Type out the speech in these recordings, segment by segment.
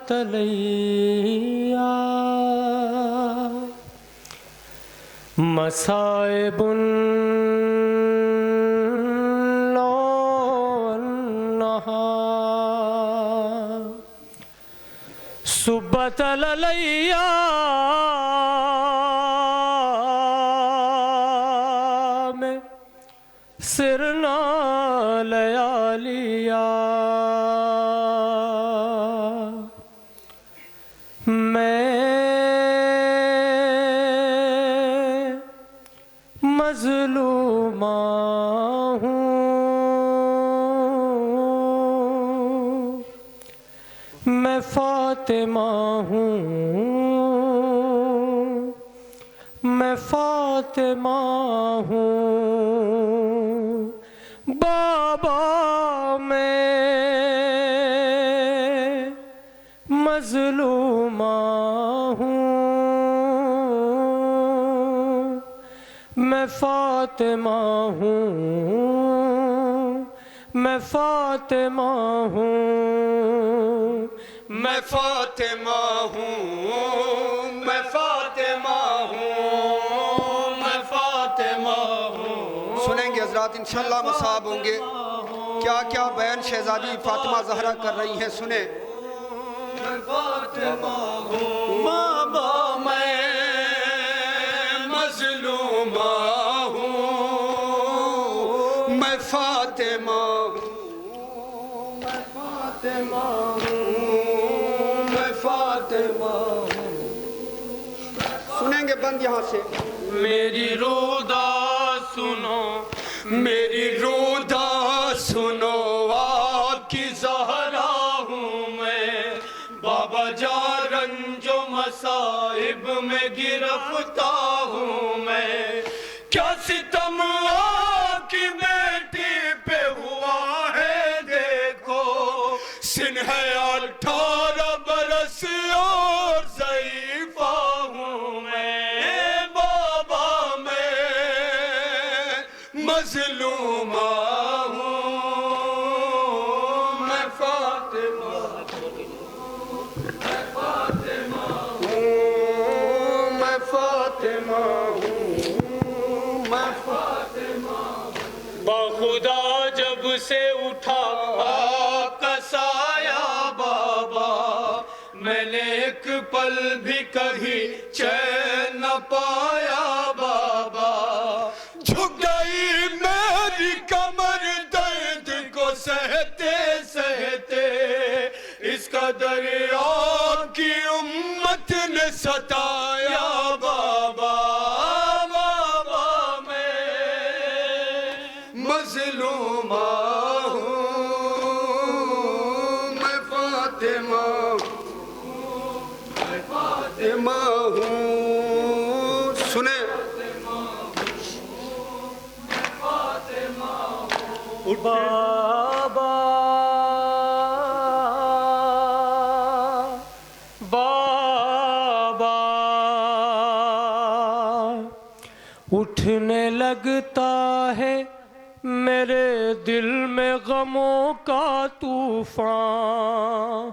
تلیا مصائب صبت الايام سرنا لیالیا میں مظلومہ ہوں میں فاطمہ ہوں میں فاطمہ ہوں بابا میں مظلومہ ہوں میں فاطمہ ہوں میں فاطمہ ہوں میں فاطمہ ہوں میں فاطمہ ہوں میں فاطمہ ہوں سنیں گے حضرات انشاءاللہ مصاب ہوں گے کیا کیا بیان شہزادی فاطمہ زہرا کر رہی ہیں سنیں میں فاطمہ ہوں بابا میں مظلومہ ہوں میں فاطمہ ہوں میں فاطمہ ہوں میں فاطمہ ہوں سنیں گے بند یہاں سے میری رودا سنو میری رودا سنو آپ کی زہرا ہوں میں بابا جا رنج و مصائب میں گرفتہ ہوں میں کیا ستم آپ کی بیٹی پہ ہوا ہے دیکھو سن ہے 18 برس اور ضعیفہ ہوں میں بابا میں مظلومہ ہوں میں فاطمہ میں فاطمہ ہوں میں فاطمہ ہوں میں فاطمہ بخدا جب سے اٹھا آپ کا سایہ بابا میں نے ایک پل بھی کبھی چین نہ پایا بابا جھک گئی میری کمر درد کو سہتے سہتے اس کا دریا کی امت نے ستایا بابا بابا میں مظلومہ ہوں میں فاطمہ میں فاطمہ ہوں سنیں بابا بابا اٹھنے لگتا ہے میرے دل میں غموں کا طوفان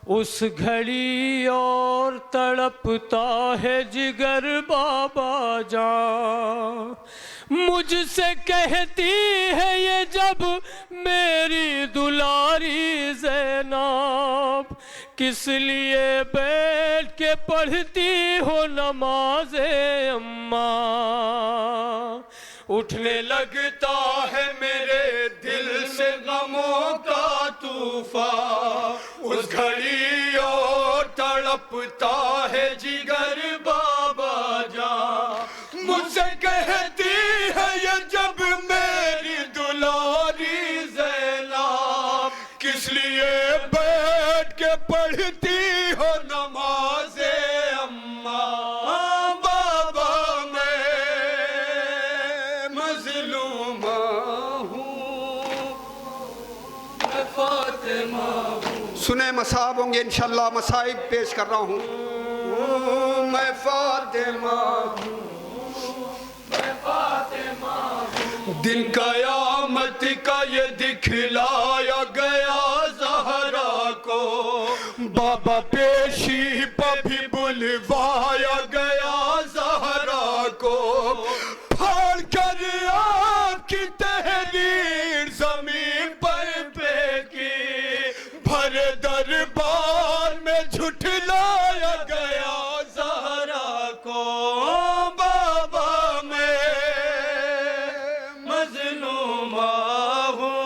اس گھڑی اور تڑپتا ہے جگر بابا جان مجھ سے کہتی ہے یہ جب میری دلاری زینب کس لیے بیٹھ کے پڑھتی ہو نماز اماں اٹھنے لگتا ہے میرے دل سے غموں کا طوفان اس گھڑی اور تڑپتا ہے جگر بابا جان مجھ سے کہتی ہے یہ جب میری دلاری زینب کس لیے بیٹھ کے پڑھتی ہو نماز اماں بابا میں مظلومہ ہوں میں فاطمہ ہوں سنیں مصاب ہوں گے انشاءاللہ مصائب پیش کر رہا ہوں میں فاطمہ ہوں میں فاطمہ ہوں دن قیامت کا یہ دکھلایا گیا زہرا کو بابا پیشی پہ بھی بلوایا گیا زہرا کو، پھاڑ کر آپ کی تحریر زمین پر پھینکی، بھرے دربار میں جھٹلایا گیا زہرا کو، بابا میں مظلوم ہوں۔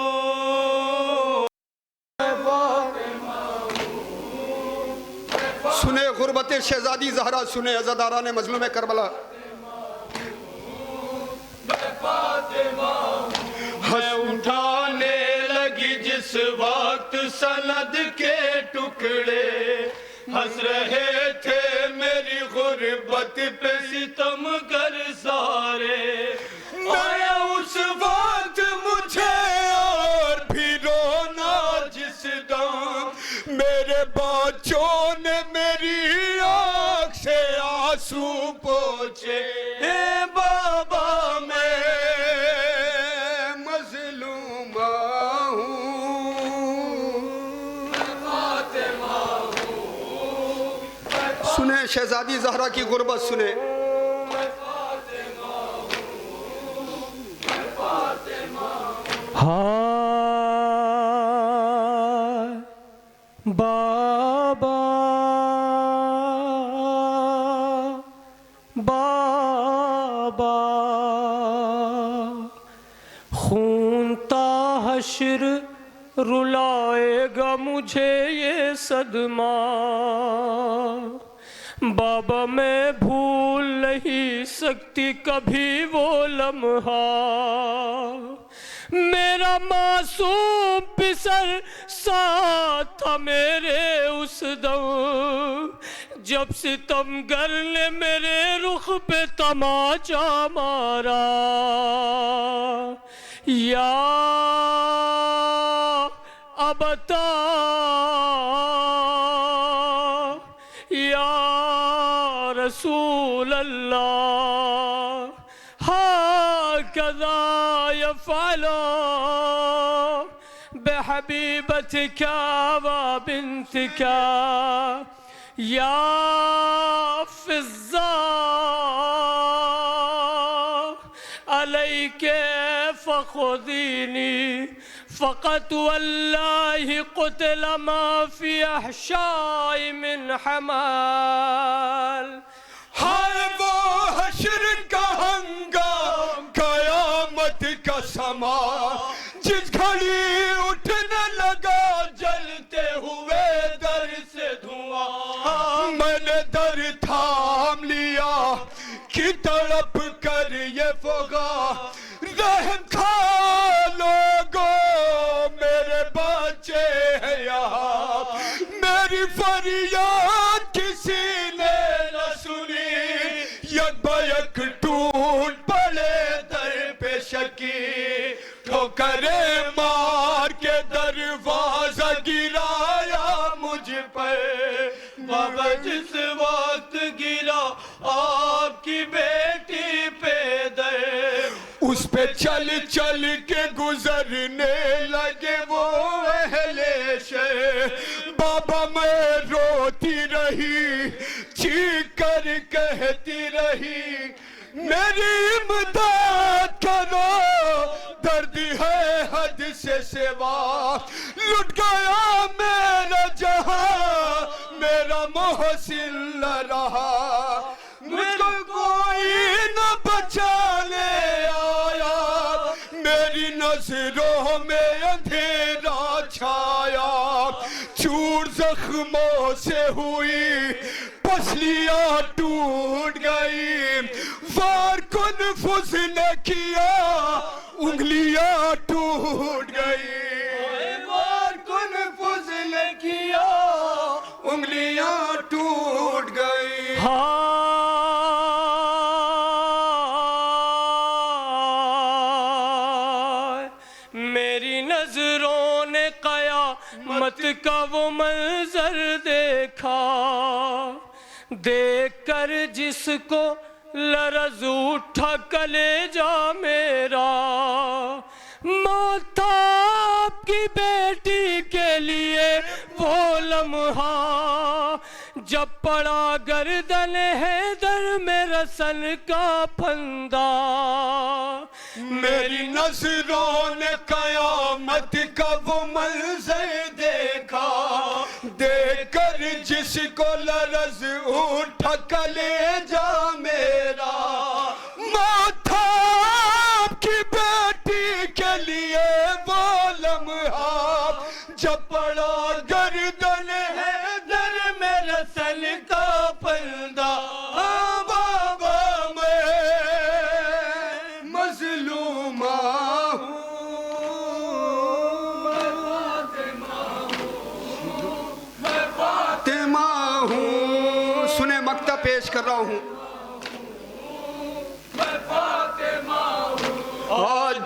سنے غربت شہزادی زہرا، سنے عزاداران مظلوم کربلا۔ میں اٹھانے لگی جس وقت سند کے ٹکڑے، ہنس رہے تھے میری غربت پہ ستم گر سارے، آیا اس وقت مجھے اور بھی رونا جس دم میرے بچوں نے میری آنکھ سے آنسو پوچھے، اے بابا میں مظلوم ہوں۔ سنے شہزادی زہرا کی غربت، سنے ہائے بابا بابا، خونتا حشر رلائے گا مجھے یہ صدمہ، بابا میں بھول نہیں سکتی کبھی وہ لمحہ، میرا معصوم پسر ساتھ تھا میرے اس دم، جب ستمگر نے میرے رخ پہ تماچا مارا، یا ابتا یا رسول اللہ، ہاکذا یفعل بحبیبتک و بنتک یا فضہ علیک فخذینی، فقط واللہ قتل ما فی احشاء من حمال۔ ہائے وہ حشر کا ہنگام، قیامت کا سما، جس گھڑی اٹھنے لگا جلتے ہوئے در سے دھواں، میں نے در تھام لیا کہ تڑپ کر یہ فغاں، رحم کھا لوگو میرے بچے ہیں یہاں، میری فریاد کسی نے نہ سنی، یک بیک ٹوٹ پڑے در پہ شکی، ٹھوکریں مار کے دروازہ گرایا مجھ پر، بابا جس وقت گرا آپ کی بیٹی پہ در، اس پہ چل چل کے گزرنے لگے وہ اہل شہر، بابا میں روتی رہی چیخ کر کہتی رہی، میری امداد کرو درد ہے حد سے سوا، لٹ گیا میرا جہاں میرا محسن نہ رہا، مجھ کو کوئی نہ بچانے آیا، میری نظروں میں اندھیرا چھایا، چور زخموں سے ہوئی پسلیاں ٹوٹ گئی، وار کن فض نے کیا انگلیاں ٹوٹ گئی، وار کن فض نے کیا انگلیاں ٹوٹ گئی۔ میری نظروں نے قیامت کا وہ منظر دیکھا، دیکھ کر جس کو لرز اٹھا کلیجہ میرا، موت تھا آپ کی بیٹی کے لیے وہ لمحہ جب پڑا گردن حیدر میں رسن کا پھندا میری نظروں نے قیامت کا وہ منظر دیکھا دیکھ کر جس کو لرز اٹھا کلیجا میرا ماتھا آپ کی بیٹی کے لیے وہ لمحہ جب پڑا گردن حیدر میں رسن کا پھندا بابا میں مظلومہ فاطمہ ہوں سنیں مقطع پیش کر رہا ہوں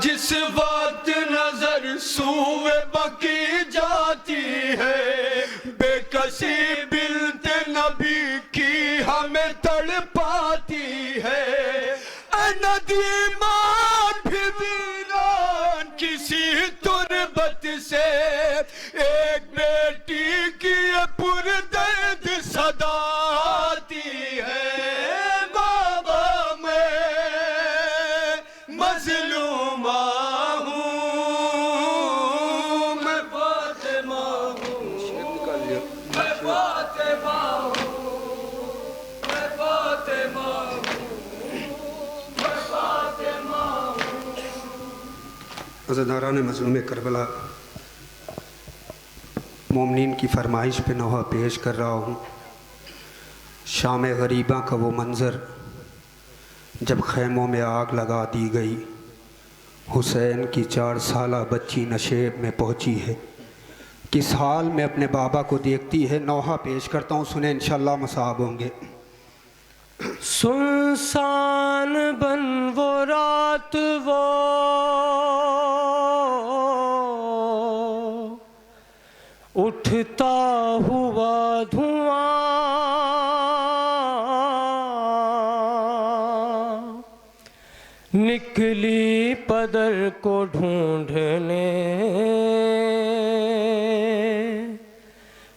جس وقت نظر سوئے بکی جاتی ہے بے کسی بنت نبی کی ہمیں تڑپاتی ہے اے ندیمان بھی ویران کسی تربت سے ایک بیٹی کی پر درد صدا آتی ہے بابا میں مظلومہ ہوں میں فاطمہ ہوں میں فاطمہ ہوں میں فاطمہ ہوں میں فاطمہ ہوں عزیزان مظلوم کربلا مومنین کی فرمائش پہ نوحہ پیش کر رہا ہوں شام غریبہ کا وہ منظر جب خیموں میں آگ لگا دی گئی حسین کی 4 سالہ بچی نشیب میں پہنچی ہے کس حال میں اپنے بابا کو دیکھتی ہے نوحہ پیش کرتا ہوں سنیں انشاءاللہ مصاب ہوں گے سنسان بن وہ رات وہ اٹھتا ہوا دھواں نکلی پدر کو ڈھونڈنے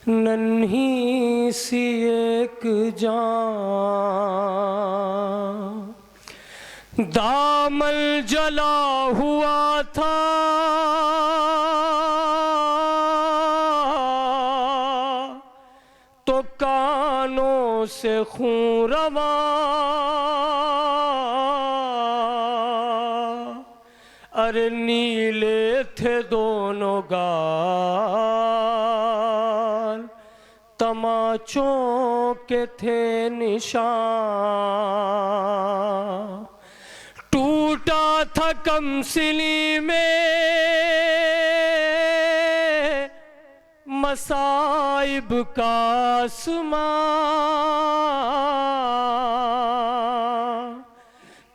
ننھی سی ایک جان دامن جلا ہوا تھا تو کانوں سے خون رواں ارے نیلے تھے دونوں گال تماچوں کے تھے نشان ٹوٹا تھا کمسلی میں مصائب کا آسمان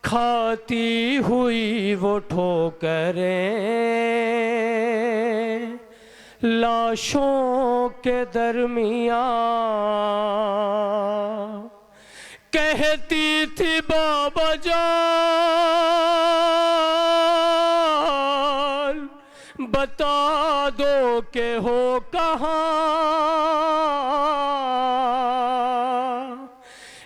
کھاتی ہوئی وہ ٹھوکریں لاشوں کے درمیان کہتی تھی بابا جان بتا دو کہ ہو کہاں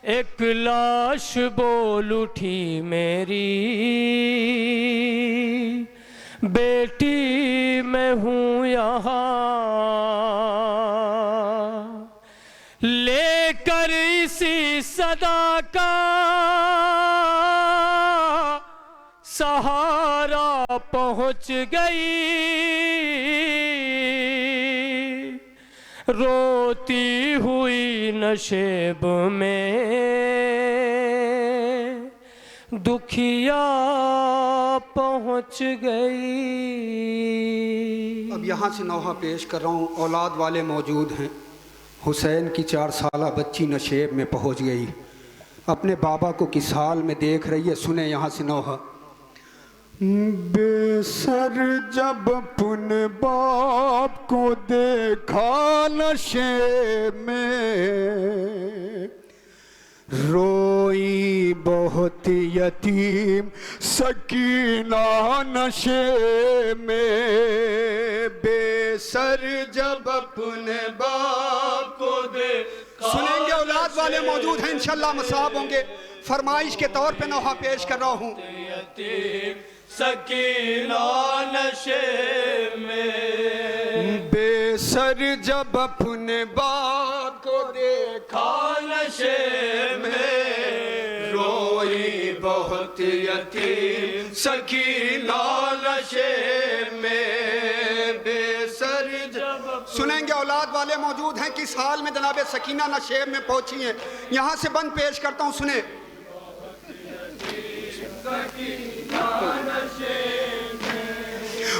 ایک لاش بول اٹھی میری بیٹی میں ہوں یہاں لے کر اسی صدا کا سہارا پہنچ گئی روتی ہوئی نشیب میں دکھیا پہنچ گئی اب یہاں سے نوحہ پیش کر رہا ہوں اولاد والے موجود ہیں حسین کی 4 سالہ بچی نشیب میں پہنچ گئی اپنے بابا کو کس حال میں دیکھ رہی ہے سنیں یہاں سے نوحہ بے سر جب اپنے باپ کو دیکھا نشے میں روئی بہت یتیم سکینہ نشے میں، بے سر جب اپنے باپ کو دیکھا۔ سنیں گے اولاد والے موجود ہیں انشاءاللہ مصاب ہوں گے، فرمائش کے طور پہ نوحہ پیش کر رہا ہوں۔ یتیم سکینہ نشے میں، بے سر جب اپنے باپ کو دیکھا نشے میں، روئی بہت یتیم سکینہ نشے میں، بے سر جب۔ سنیں گے اولاد والے موجود ہیں کس حال میں جناب سکینہ نشیب میں پہنچی ہیں، یہاں سے بند پیش کرتا ہوں، سنیں۔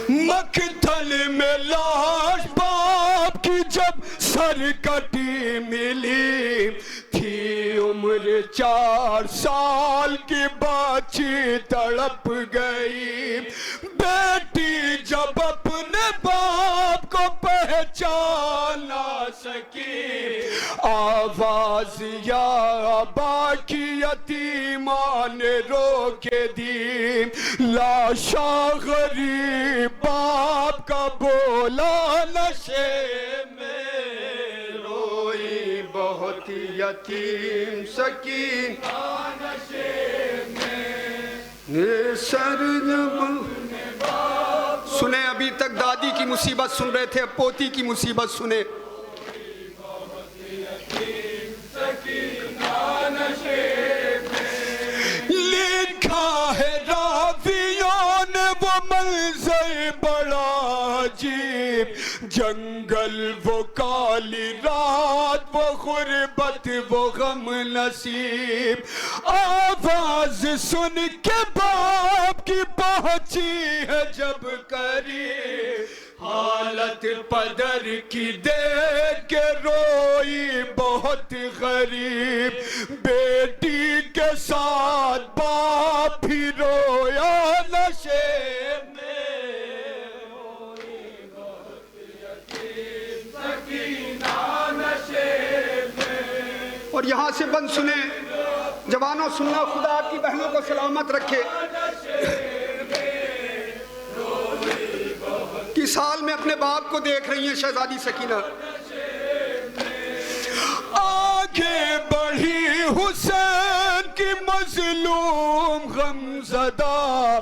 مقتل میں لاش باپ کی جب سر کٹی ملی تھی، عمر 4 سال کی بچی تڑپ گئی، بیٹی جب اپنے باپ کو پہچان نہ سکی، آواز یا ابا کی یتیماں نے رو کے دی، لاشا غریب باپ کا بولا نشے میں، روئی بہت یتیم سکینہ نشے میں، سر سنیں۔ ابھی تک دادی کی مصیبت سن رہے تھے، اب پوتی کی مصیبت سنیں۔ لکھا ہے راویوں نے وہ منظر بڑا عجیب، جنگل وہ کالی رات، وہ غربت وہ غم نصیب، آواز سن کے باپ کی پہنچی ہے جب قریب، حالت پدر کی دیکھ کے روئی بہت غریب، بیٹی کے ساتھ باپ بھی رویا نشے میں، روئی بہت یتیم سکینہ نشے میں۔ اور یہاں سے بند سنیں، جوانوں سننا، خدا آپ کی بہنوں کو سلامت رکھے۔ کس حال میں اپنے باپ کو دیکھ رہی ہیں شہزادی سکینہ؟ آگے بڑھی حسین کی مظلوم غم زدہ،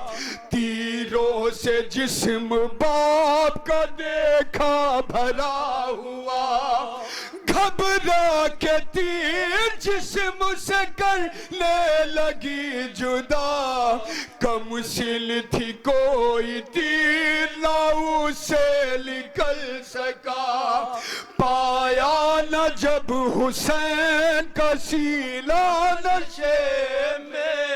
تیروں سے جسم باپ کا دیکھا بھرا ہوا، گھبرا کے تیر جسم سے کرنے لگی جدا، کم سل تھی کوئی تیر نہ اسے نکل سکا، پایا نہ جب حسین کا سینہ نشے میں،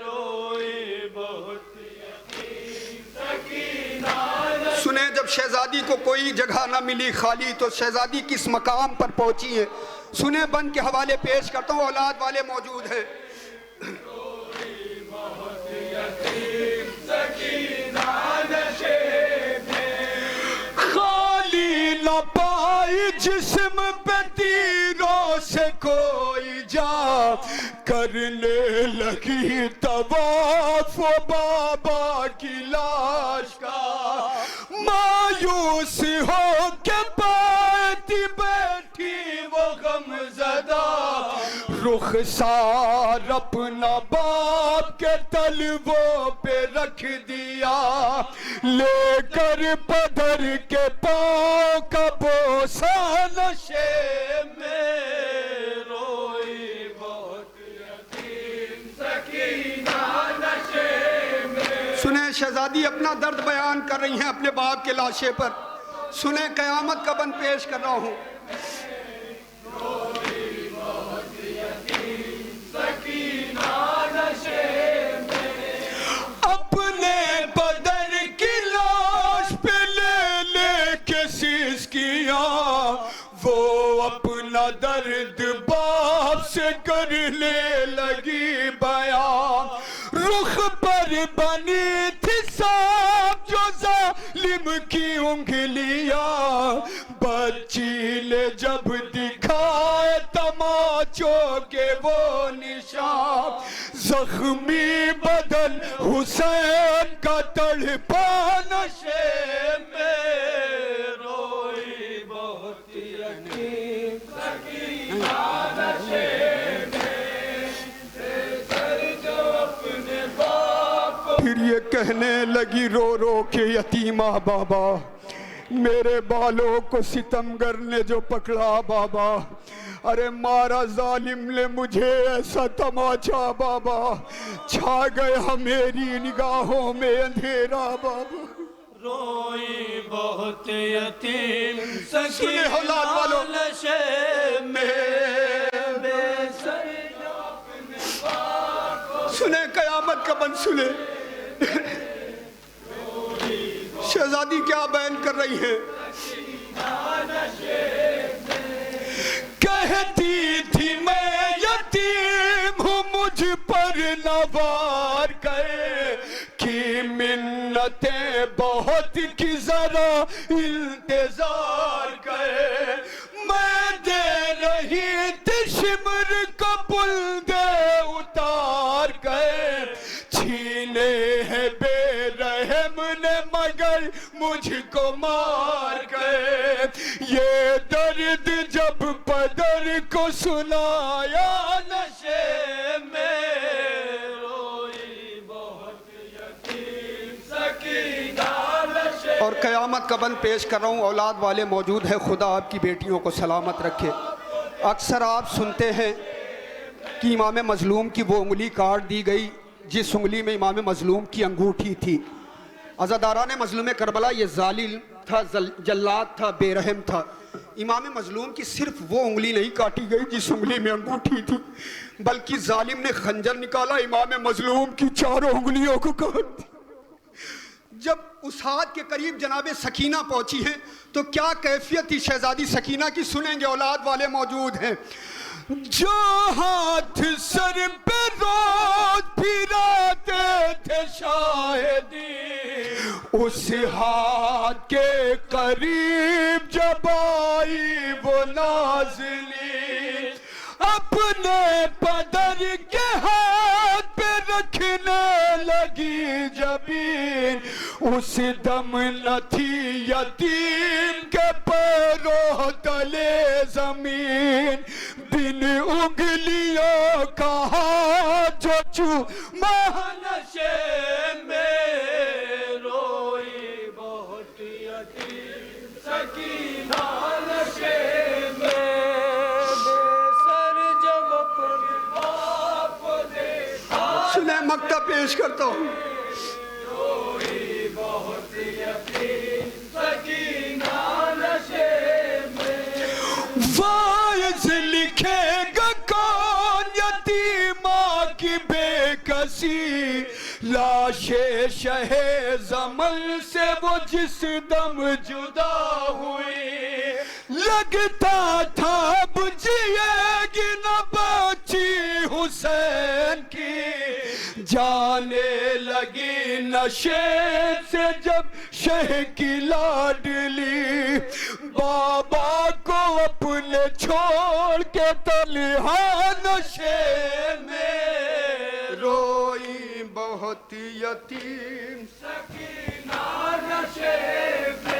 روئی بہت یتیم سکینہ نشے۔ سنیں، جب شہزادی کو کوئی جگہ نہ ملی خالی تو شہزادی کس مقام پر پہنچی ہے، سنیں، بند کے حوالے پیش کرتا ہوں، اولاد والے موجود ہیں۔ خالی نہ پائی جسم پہ تیروں سے کوئی جا، کرنے لگی طواف و بابا کی لاش کا، مایوس ہو کے پاتی بیٹھی وہ غم زدہ، رخسار اپنا باپ کے تلووں پہ رکھ دیا، لے کر پدر کے پاؤں کا بوسہ نشے میں، روئی بہت یتیم سکینہ نشے میں۔ سنیں، شہزادی اپنا درد بیان کر رہی ہیں اپنے باپ کے لاشے پر، سنیں، قیامت کا بند پیش کر رہا ہوں۔ اپنے بدر کی لاش پہ لے لے کے سیس کیا، وہ اپنا درد باپ سے کرنے لگی بیان، رخ پر بنی تھی صاحب جو ظالم کی انگلیاں، بچی نے جب دکھائے تماچے آنچوں کے وہ نشان زخمی بدن حسین کا تڑپا نشے میں روئی بہت یتیم سکینہ نشے پھر یہ کہنے لگی رو رو کے یتیمہ بابا میرے بالوں کو ستمگر نے جو پکڑا بابا ارے مارا ظالم نے مجھے ایسا تماچا بابا چھا گیا میری نگاہوں میں اندھیرا بابا روئی بہت یتیم سنیں اولاد والوں نشے میں بے سر سنیں قیامت کا بن سنیں شہزادی کیا بیان کر رہی ہے کہتی تھی میں یتیم ہوں مجھ پر نوار کرے کی منتیں بہت کی ذرا انتظار کرے میں دے رہی تھی شمر کا پل دے اتار کرے چھینے ہے بے رحم نے مگر مجھ کو مار گئے یہ درد جب بدر کو سنایا نشے میں روئی بہت یتیم سکینہ نشے اور قیامت کا بند پیش کر رہا ہوں اولاد والے موجود ہیں خدا آپ کی بیٹیوں کو سلامت رکھے اکثر آپ سنتے ہیں کہ امام مظلوم کی وہ انگلی کاٹ دی گئی جس انگلی میں امام مظلوم کی انگوٹھی تھی عزاداران مظلوم کربلا یہ ظالم تھا جلاد تھا بے رحم تھا امام مظلوم کی صرف وہ انگلی نہیں کاٹی گئی جس انگلی میں انگوٹھی تھی بلکہ ظالم نے خنجر نکالا امام مظلوم کی چاروں انگلیوں کو کاٹ دیا جب اس ہاتھ کے قریب جناب سکینہ پہنچی ہیں تو کیا کیفیت تھی شہزادی سکینہ کی سنیں گے اولاد والے موجود ہیں جو ہاتھ سر پہ روز پھراتے تھے شاہدی اس ہاتھ کے قریب جب آئی وہ نازلی اپنے پدر کے ہاتھ پہ رکھنے لگی جبین اس دم نہ تھی یتیم کے پیروں تلے زمین بن انگلیوں کا ہاتھ جو چوما نشے میں روئی بہت یتیم سکینہ نشے میں سنیں مکتب پیش کرتا ہوں روئی بہت یتیم سکینہ نشے میں وائز لکھے گا کون یتیمہ کی بے کسی لاش شہ زمن سے وہ جس دم جدا ہوئی لگتا تھا اب جیے گی نہ بچی حسین کی جانے لگی نشے سے جب شہ کی لاڈلی بابا کو اپنے چھوڑ کے تنہا نشے میں روئی بہت یتیم سکینہ نشے میں